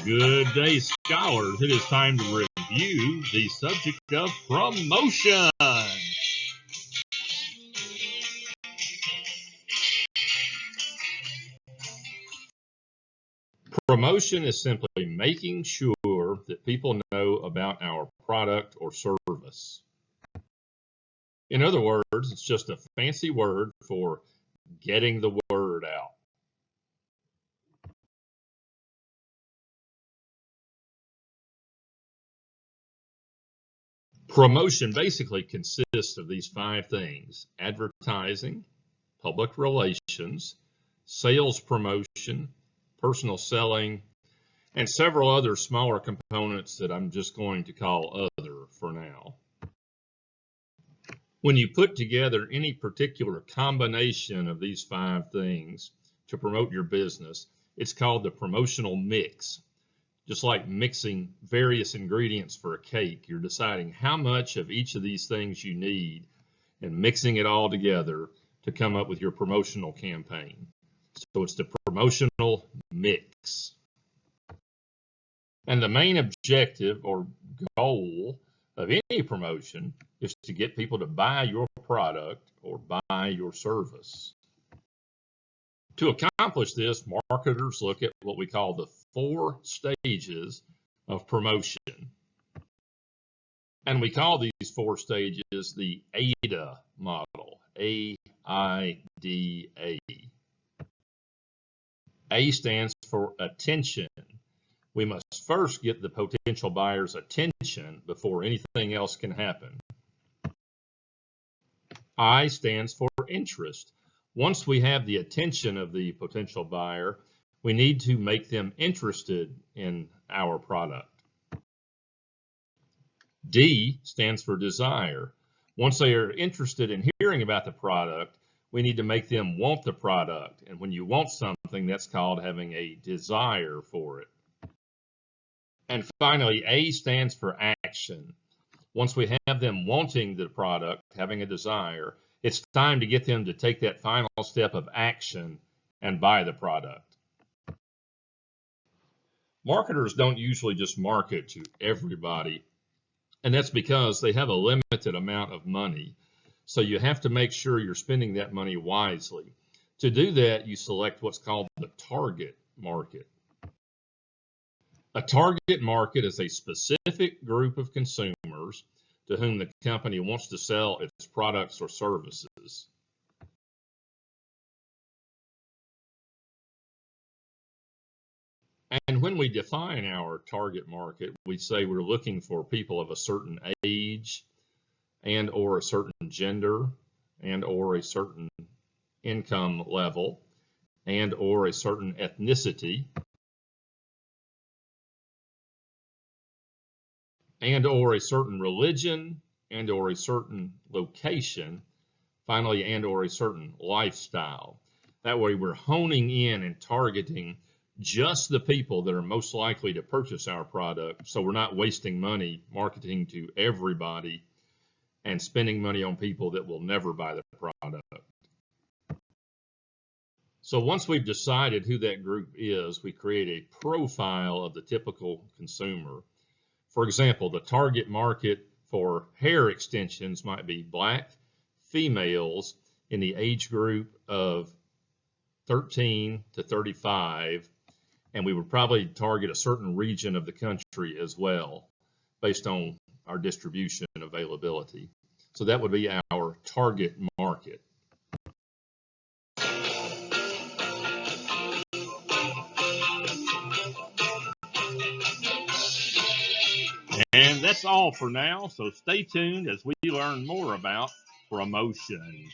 Good day, scholars. It is time to review the subject of promotion. Promotion is simply making sure that people know about our product or service. In other words, it's just a fancy word for getting the word out. Promotion basically consists of these 5 things: advertising, public relations, sales promotion, personal selling, and several other smaller components that I'm just going to call other for now. When you put together any particular combination of these 5 things to promote your business, it's called the promotional mix. Just like mixing various ingredients for a cake, you're deciding how much of each of these things you need and mixing it all together to come up with your promotional campaign. So it's the promotional mix. And the main objective or goal of any promotion is to get people to buy your product or buy your service. To accomplish this, marketers look at what we call the 4 stages of promotion. And we call these 4 stages the AIDA model, A-I-D-A. A stands for attention. We must first get the potential buyer's attention before anything else can happen. I stands for interest. Once we have the attention of the potential buyer, we need to make them interested in our product. D stands for desire. Once they are interested in hearing about the product, we need to make them want the product. And when you want something, that's called having a desire for it. And finally, A stands for action. Once we have them wanting the product, having a desire, it's time to get them to take that final step of action and buy the product. Marketers don't usually just market to everybody, and that's because they have a limited amount of money. So you have to make sure you're spending that money wisely. To do that, you select what's called the target market. A target market is a specific group of consumers to whom the company wants to sell its products or services. And when we define our target market, we say we're looking for people of a certain age and or a certain gender and or a certain income level and or a certain ethnicity and or a certain religion and or a certain location, finally, and or a certain lifestyle. That way we're honing in and targeting just the people that are most likely to purchase our product, so we're not wasting money marketing to everybody and spending money on people that will never buy the product. So once we've decided who that group is, we create a profile of the typical consumer. For example, the target market for hair extensions might be Black females in the age group of 13 to 35, and we would probably target a certain region of the country as well, based on our distribution availability. So that would be our target market. And that's all for now, so stay tuned as we learn more about promotion.